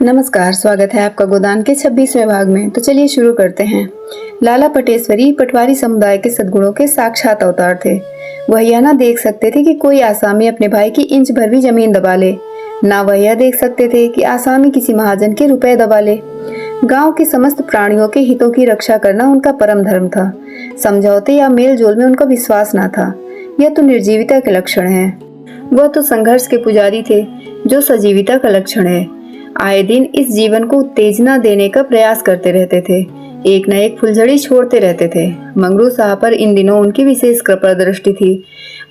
नमस्कार, स्वागत है आपका गोदान के 26वें भाग में। तो चलिए शुरू करते हैं। लाला पटेश्वरी पटवारी समुदाय के सद्गुणों के साक्षात अवतार थे। वह यह ना देख सकते थे कि कोई आसामी अपने भाई की इंच भर भी जमीन दबा ले, ना वह यह देख सकते थे कि आसामी किसी महाजन के रुपए दबा ले। गांव के समस्त प्राणियों के हितों की रक्षा करना उनका परम धर्म था। समझौते या मेल जोल में उनका विश्वास न था। यह तो निर्जीविता के लक्षण है। वह तो संघर्ष के पुजारी थे, जो सजीविता का लक्षण है। आए दिन इस जीवन को उत्तेजना देने का प्रयास करते रहते थे, एक न एक फुलझड़ी छोड़ते रहते थे। मंगरू शाह पर इन दिनों उनकी विशेष कृपा दृष्टि थी।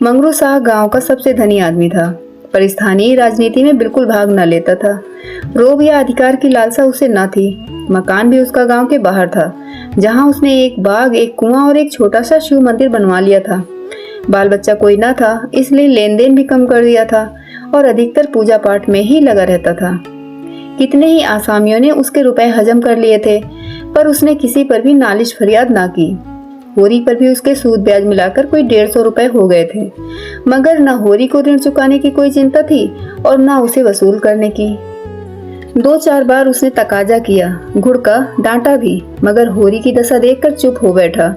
मंगरू शाह गांव का सबसे धनी आदमी था, पर स्थानीय राजनीति में बिल्कुल भाग न लेता था। रोब या अधिकार की लालसा उसे न थी। मकान भी उसका गांव के बाहर था, जहां उसने एक बाग, एक कुआं और एक छोटा सा शिव मंदिर बनवा लिया था। बाल बच्चा कोई न था, इसलिए लेन देन भी कम कर दिया था और अधिकतर पूजा पाठ में ही लगा रहता था। कितने ही आसामियों ने उसके रुपए हजम कर लिए थे, पर उसने किसी पर भी नालिश फरियाद ना की। होरी पर भी उसके सूद ब्याज मिलाकर कोई 150 रुपए हो गए थे, मगर न होरी को ऋण चुकाने की कोई चिंता थी और न उसे वसूल करने की। 2-4 बार उसने तकाजा किया, घुड़का, डांटा भी, मगर होरी की दशा देखकर चुप हो बैठा।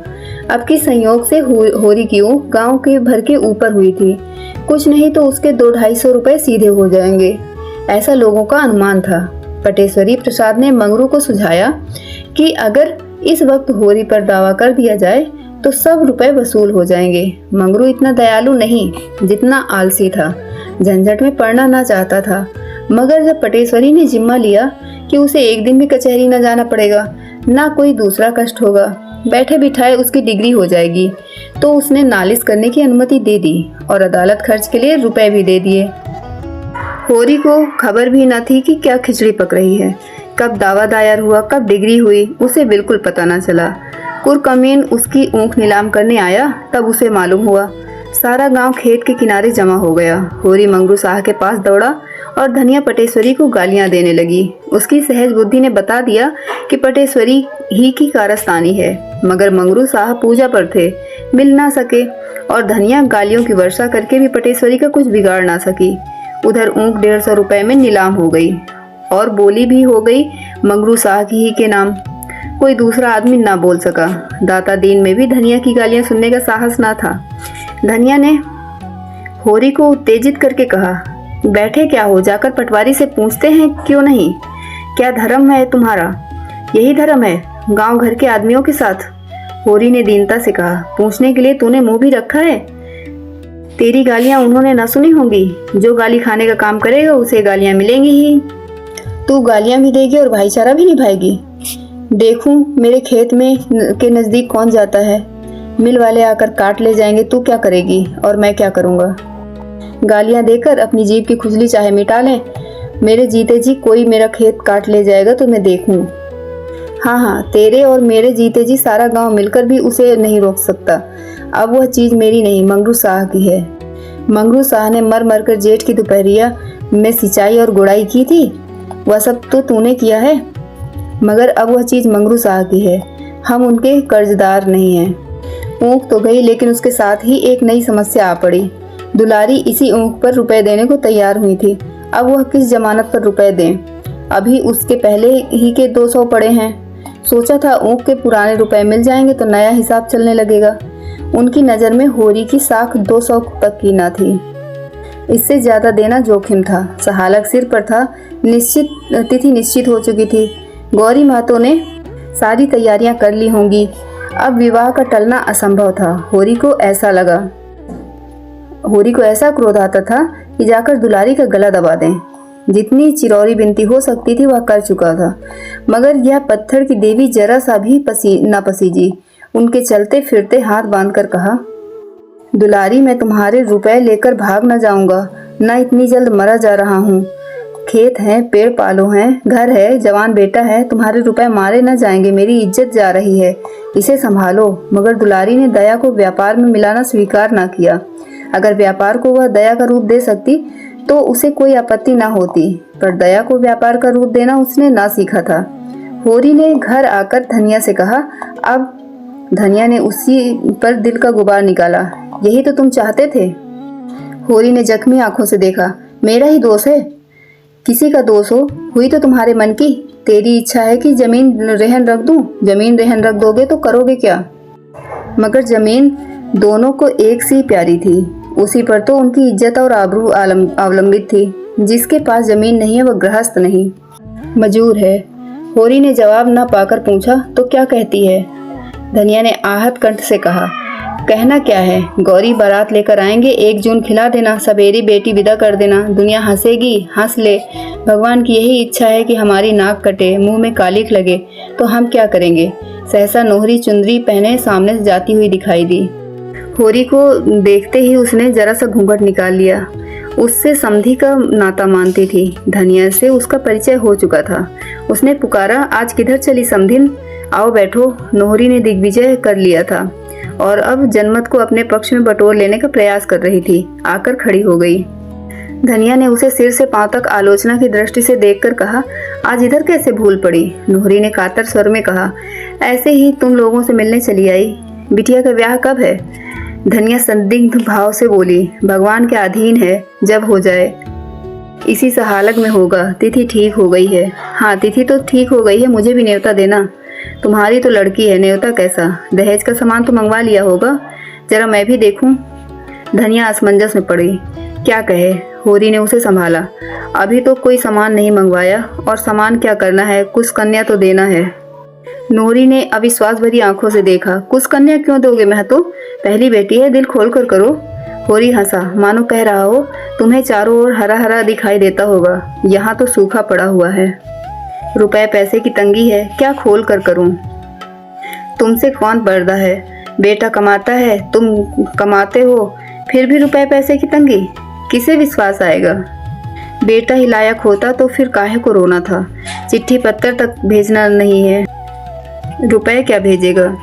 अब की संयोग से होरी की ऊँख गांव के भर के ऊपर हुई थी। कुछ नहीं तो उसके 200-250 रुपए सीधे हो जाएंगे, ऐसा लोगों का अनुमान था। पटेश्वरी प्रसाद ने मंगरू को सुझाया कि अगर इस वक्त होरी पर दावा कर दिया जाए तो सब रुपए वसूल हो जाएंगे। मंगरू इतना दयालु नहीं, जितना आलसी था। झंझट में पड़ना ना चाहता था, मगर जब पटेश्वरी ने जिम्मा लिया कि उसे एक दिन भी कचहरी न जाना पड़ेगा, ना कोई दूसरा कष्ट होगा, बैठे बिठाए उसकी डिग्री हो जाएगी, तो उसने नालिश करने की अनुमति दे दी और अदालत खर्च के लिए रुपए भी दे दिए। होरी को खबर भी न थी कि क्या खिचड़ी पक रही है। कब दावा दायर हुआ, कब डिग्री हुई, उसे बिल्कुल पता न चला। कुरकमीन उसकी ऊँख नीलाम करने आया, तब उसे मालूम हुआ। सारा गांव खेत के किनारे जमा हो गया। होरी मंगरू शाह के पास दौड़ा और धनिया पटेश्वरी को गालियां देने लगी। उसकी सहज बुद्धि ने बता दिया कि पटेश्वरी ही की कारस्तानी है, मगर मंगरू शाह पूजा पर थे, मिल ना सके, और धनिया गालियों की वर्षा करके भी पटेश्वरी का कुछ बिगाड़ ना सकी। उधर ऊँख 150 रुपए में नीलाम हो गई और बोली भी हो गई मंगरू शाह की ही के नाम। कोई दूसरा आदमी ना बोल सका। दाता दीन में भी धनिया की गालियां सुनने का साहस ना था। धनिया ने होरी को उत्तेजित करके कहा, बैठे क्या हो, जाकर पटवारी से पूछते हैं क्यों नहीं? क्या धर्म है तुम्हारा? यही धर्म है गांव घर के आदमियों के साथ? होरी ने दीनता से कहा, पूछने के लिए तूने मुंह भी रखा है? तेरी गालियां उन्होंने न सुनी होंगी। जो गाली खाने का काम करेगा उसे गालियां मिलेंगी ही। तू गालियां भी देगी और भाईचारा भी निभाएगी। देखूं मेरे खेत में के नजदीक कौन जाता है। मिल वाले आकर काट ले जाएंगे, तू क्या करेगी और मैं क्या करूंगा? गालियां देकर अपनी जीभ की खुजली चाहे मिटा लें, मेरे जीते जी कोई मेरा खेत काट ले जाएगा तो मैं देखूं। हाँ, तेरे और मेरे जीते जी सारा गांव मिलकर भी उसे नहीं रोक सकता। अब वह चीज मेरी नहीं, मंगरू शाह की है। मंगरू शाह ने मर मर कर जेठ की दोपहरिया में सिंचाई और गुड़ाई की थी, वह सब तो तूने किया है, मगर अब वह चीज मंगरू शाह की है। हम उनके कर्जदार नहीं हैं। ऊँख तो गई, लेकिन उसके साथ ही एक नई समस्या आ पड़ी। दुलारी इसी ऊँख पर रुपए देने को तैयार हुई थी। अब वह किस जमानत पर रुपए दें? अभी उसके पहले ही के 200 पड़े हैं। सोचा था ऊँख के पुराने रुपए मिल जाएंगे तो नया हिसाब चलने लगेगा। उनकी नज़र में होरी की साख 200 तक की न थी। इससे ज्यादा देना जोखिम था। सहालक सिर पर था। तिथि निश्चित हो चुकी थी। गौरी महतो ने सारी तैयारियां कर ली होंगी। अब विवाह का टलना असंभव था। होरी को ऐसा क्रोध आता था कि जाकर दुलारी का गला दबा दें। जितनी चिरौरी बिनती हो सकती थी वह कर चुका था, मगर यह पत्थर की देवी जरा सा भी न पसीजी। उनके चलते फिरते हाथ बांधकर कहा, दुलारी, मैं तुम्हारे रुपए लेकर भाग न जाऊंगा, न इतनी जल्द मरा जा रहा हूँ। खेत हैं, पेड़ पालो हैं, घर है, जवान बेटा है, तुम्हारे रुपए मारे न जाएंगे, मेरी इज्जत जा रही है, इसे संभालो। मगर दुलारी ने दया को व्यापार में मिलाना स्वीकार न किया। अगर व्यापार को वह दया का रूप दे सकती तो उसे कोई आपत्ति न होती, पर दया को व्यापार का रूप देना उसने ना सीखा था। होरी ने घर आकर धनिया से कहा। अब धनिया ने उसी पर दिल का गुबार निकाला। यही तो तुम चाहते थे? होरी ने जख्मी आंखों से देखा। मेरा ही दोष है? किसी का दोष हो, हुई तो तुम्हारे मन की। तेरी इच्छा है कि जमीन रहन रख दूं। जमीन रहन रख दोगे तो करोगे क्या? मगर जमीन दोनों को एक सी प्यारी थी। उसी पर तो उनकी इज्जत और आबरू अवलंबित थी। जिसके पास जमीन नहीं है वह गृहस्थ नहीं, मजूर है। होरी ने जवाब न पाकर पूछा, तो क्या कहती है? धनिया ने आहत कंठ से कहा, कहना क्या है? गौरी बारात लेकर आएंगे, 1 जून खिला देना, सवेरी बेटी विदा कर देना। दुनिया हंसेगी, हंस ले। भगवान की यही इच्छा है कि हमारी नाक कटे, मुंह में कालिख लगे, तो हम क्या करेंगे? सहसा नोहरी चुंदरी पहने सामने से जाती हुई दिखाई दी। होरी को देखते ही उसने जरा सा घूंघट निकाल लिया। उससे समधी का नाता मानती थी। धनिया से उसका परिचय हो चुका था। उसने पुकारा, आज किधर चली समधिन? आओ बैठो। नोहरी ने दिग्विजय कर लिया था और अब जनमत को अपने पक्ष में बटोर लेने का प्रयास कर रही थी। आकर खड़ी हो गई। धनिया ने उसे सिर से पांव तक आलोचना की दृष्टि से देखकर कहा, आज इधर कैसे भूल पड़ी? नोहरी ने कातर स्वर में कहा, ऐसे ही तुम लोगों से मिलने चली आई। बिटिया का ब्याह कब है? धनिया संदिग्ध भाव से बोली, भगवान के अधीन है, जब हो जाए। इसी सहालग में होगा। तिथि ठीक हो गई है। हाँ, तिथि तो ठीक हो गई है, मुझे भी न्योता देना। तुम्हारी तो लड़की है, न्योता कैसा? दहेज का सामान तो मंगवा लिया होगा, जरा मैं भी देखूं। धनिया असमंजस में पड़ी, क्या कहे। होरी ने उसे संभाला, अभी तो कोई सामान नहीं मंगवाया, और सामान क्या करना है, कुछ कन्या तो देना है। नोहरी ने अविश्वास भरी आंखों से देखा, कुछ कन्या क्यों दोगे महतो? पहली बेटी है, दिल खोल कर करो। होरी हंसा, मानो कह रहा हो, तुम्हें चारों ओर हरा हरा दिखाई देता होगा, यहाँ तो सूखा पड़ा हुआ है। रुपए पैसे की तंगी है, क्या खोल कर करूं? तुमसे कौन पर्दा है? बेटा कमाता है, तुम कमाते हो, फिर भी रुपए पैसे की तंगी? किसे विश्वास आएगा? बेटा ही लायक होता तो फिर काहे को रोना था? चिट्ठी पत्तर तक भेजना नहीं है, रुपए क्या भेजेगा?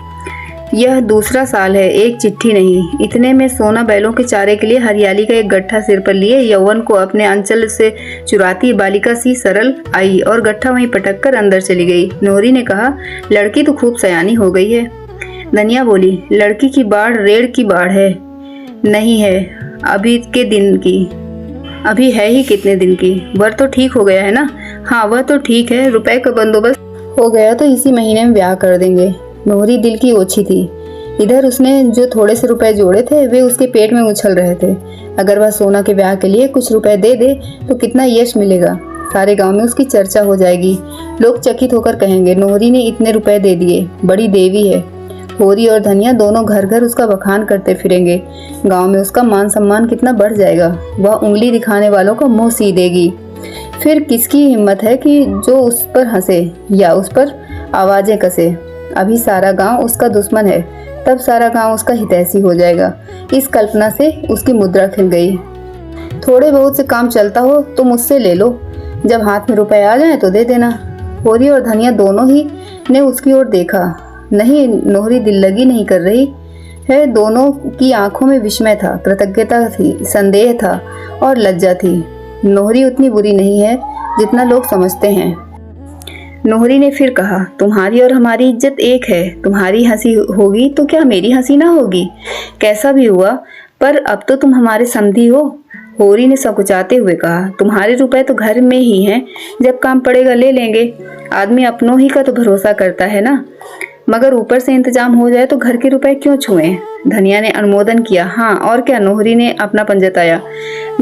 यह दूसरा साल है, एक चिट्ठी नहीं। इतने में सोना बैलों के चारे के लिए हरियाली का एक गट्ठा सिर पर लिए यौवन को अपने अंचल से चुराती बालिका सी सरल आई और गट्ठा वहीं पटक कर अंदर चली गई। नोहरी ने कहा, लड़की तो खूब सयानी हो गई है। धनिया बोली, लड़की की बाढ़ रेड़ की बाढ़ है। नहीं है, अभी के दिन की। अभी है ही कितने दिन की? वर तो ठीक हो गया है ना? हाँ, वह तो ठीक है, रुपए का बंदोबस्त हो गया तो इसी महीने में ब्याह कर देंगे। नोहरी दिल की ओछी थी। इधर उसने जो थोड़े से रुपए जोड़े थे वे उसके पेट में उछल रहे थे। अगर वह सोना के ब्याह के लिए कुछ रुपए दे दे तो कितना यश मिलेगा। सारे गांव में उसकी चर्चा हो जाएगी। लोग चकित होकर कहेंगे, नोहरी ने इतने रुपए दे दिए, बड़ी देवी है। होरी और धनिया दोनों घर घर उसका बखान करते फिरेंगे। गांव में उसका मान सम्मान कितना बढ़ जाएगा। वह उंगली दिखाने वालों को मुंह सी देगी। फिर किसकी हिम्मत है कि जो उस पर हंसे या उस पर आवाजें कसे। अभी सारा गांव उसका दुश्मन है, तब सारा गांव उसका हितैषी हो जाएगा। इस कल्पना से उसकी मुद्रा खिल गई। थोड़े बहुत से काम चलता हो तो मुझसे ले लो, जब हाथ में रुपए आ जाए तो दे देना। होरी और धनिया दोनों ही ने उसकी ओर देखा। नहीं, नोहरी दिल लगी नहीं कर रही है। दोनों की आंखों में विस्मय था, कृतज्ञता थी, संदेह था और लज्जा थी। नोहरी उतनी बुरी नहीं है जितना लोग समझते हैं। नोहरी ने फिर कहा, तुम्हारी और हमारी इज्जत एक है। तुम्हारी हंसी होगी तो क्या मेरी हंसी ना होगी? कैसा भी हुआ, पर अब तो तुम हमारे समधी हो। होरी ने सकुचाते हुए कहा, तुम्हारे रुपए तो घर में ही हैं, जब काम पड़ेगा ले लेंगे। आदमी अपनों ही का तो भरोसा करता है ना। मगर ऊपर से इंतजाम हो जाए तो घर के रुपए क्यों छुएं? धनिया ने अनुमोदन किया। हाँ और क्या? नोहरी ने अपनापन जताया।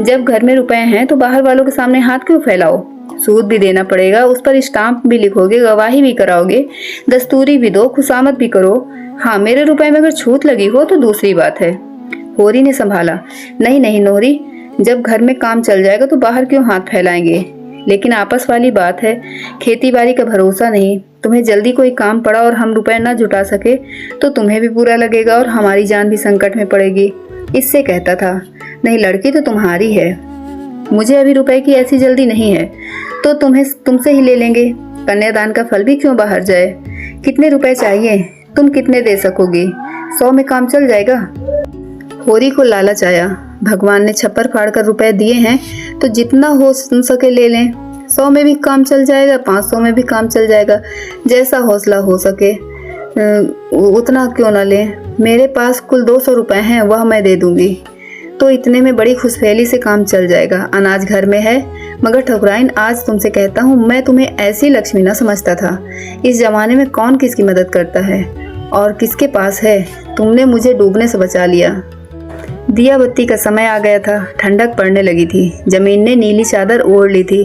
जब घर में रुपए हैं तो बाहर वालों के सामने हाथ क्यों फैलाओ? सूद भी देना पड़ेगा, उस पर स्टाम्प भी लिखोगे, गवाही भी कराओगे, दस्तूरी भी दो, खुशामत भी करो। हाँ, मेरे रुपए में अगर छूट लगी हो तो दूसरी बात है। होरी ने संभाला, नहीं नहीं नोहरी, जब घर में काम चल जाएगा तो बाहर क्यों हाथ फैलाएंगे? लेकिन आपस वाली बात है, खेती बाड़ी का भरोसा नहीं। तुम्हें जल्दी कोई काम पड़ा और हम रुपए न जुटा सके तो तुम्हें भी बुरा लगेगा और हमारी जान भी संकट में पड़ेगी। इससे कहता था, नहीं लड़की तो तुम्हारी है, मुझे अभी रुपए की ऐसी जल्दी नहीं है, तो तुमसे ही ले लेंगे। कन्यादान का फल भी क्यों बाहर जाए? कितने रुपए चाहिए? तुम कितने दे सकोगी? 100 में काम चल जाएगा? होरी को लालच आया। भगवान ने छप्पर फाड़ कर रुपए दिए हैं तो जितना हो सके ले लें। 100 में भी काम चल जाएगा, 500 में भी काम चल जाएगा, जैसा हौसला हो सके उतना क्यों न लें। मेरे पास कुल 200 रुपए हैं, वह मैं दे दूंगी। तो इतने में बड़ी खुशफहली से काम चल जाएगा। अनाज घर में है। मगर ठकुराइन, आज तुमसे कहता हूँ, मैं तुम्हें ऐसी लक्ष्मी न समझता था। इस जमाने में कौन किसकी मदद करता है और किसके पास है। तुमने मुझे डूबने से बचा लिया। दिया बत्ती का समय आ गया था। ठंडक पड़ने लगी थी। जमीन ने नीली चादर ओढ़ ली थी।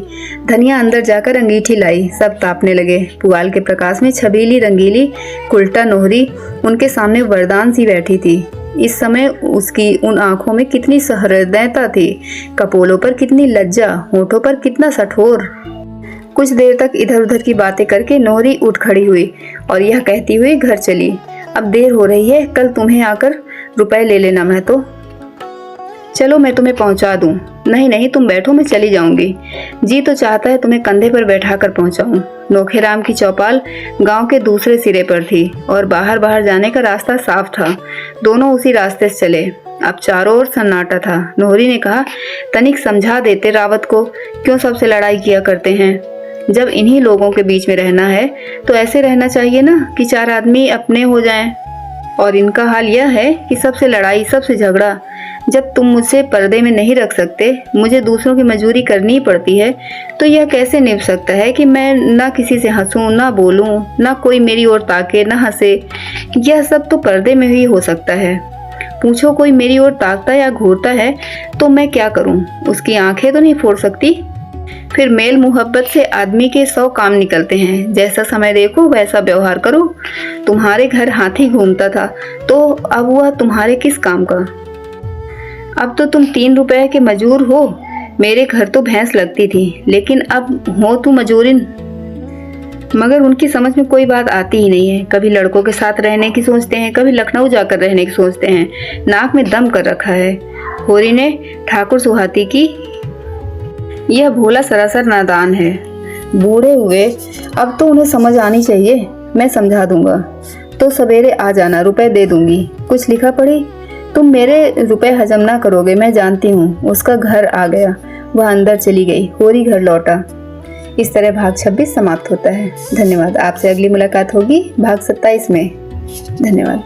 धनिया अंदर जाकर अंगीठी लाई। सब तापने लगे। पुआल के प्रकाश में छबीली रंगीली कुल्टा नोहरी उनके सामने वरदान सी बैठी थी। इस समय उसकी उन आंखों में कितनी सहृदयता थी, कपोलों पर कितनी लज्जा, होठों पर कितना सठोर। कुछ देर तक इधर उधर की बातें करके नोहरी उठ खड़ी हुई और यह कहती हुई घर चली, अब देर हो रही है, कल तुम्हें आकर रुपए ले लेना। मैं तो चलो मैं तुम्हें पहुंचा दूं। नहीं नहीं, तुम बैठो, मैं चली जाऊंगी। जी तो चाहता है तुम्हें कंधे पर बैठाकर पहुंचाऊं। नोखेराम की चौपाल गांव के दूसरे सिरे पर थी और बाहर जाने का रास्ता साफ था। दोनों उसी रास्ते से चले। अब चारों ओर सन्नाटा था। नोहरी ने कहा, तनिक समझा देते रावत को, क्यों सबसे लड़ाई किया करते हैं। जब इन्हीं लोगों के बीच में रहना है तो ऐसे रहना चाहिए ना कि चार आदमी अपने हो जाएं। और इनका हाल यह है कि सबसे लड़ाई, सबसे झगड़ा। जब तुम मुझसे पर्दे में नहीं रख सकते, मुझे दूसरों की मजूरी करनी पड़ती है, तो यह कैसे निभ सकता है कि मैं ना किसी से हंसूं, ना बोलूं, ना कोई मेरी ओर ताके, ना हंसे। यह सब तो पर्दे में ही हो सकता है। पूछो, कोई मेरी ओर ताकता या घूरता है तो मैं क्या करूं? उसकी आंखें तो नहीं फोड़ सकती। फिर मेल मोहब्बत से आदमी के 100 काम निकलते हैं। जैसा समय देखो वैसा व्यवहार करो। तुम्हारे घर हाथी घूमता था तो अब वह तुम्हारे किस काम का? अब तो तुम 3 रुपए के मजूर हो। मेरे घर तो भैंस लगती थी, लेकिन अब हो तुम मजूरिन। मगर उनकी समझ में कोई बात आती ही नहीं है। कभी लड़कों के साथ रहने की सोचते हैं, कभी लखनऊ जाकर रहने की सोचते हैं। नाक में दम कर रखा है। होरी ने ठाकुर सुहाती की, यह भोला सरासर नादान है। बूढ़े हुए, अब तो उन्हें समझ आनी चाहिए। मैं समझा दूंगा। तो सवेरे आ जाना, रुपए दे दूंगी। कुछ लिखा पढ़ी? तुम मेरे रुपए हजम ना करोगे, मैं जानती हूँ। उसका घर आ गया। वह अंदर चली गई। होरी घर लौटा। इस तरह भाग 26 समाप्त होता है। धन्यवाद। आपसे अगली मुलाकात होगी भाग 27 में। धन्यवाद।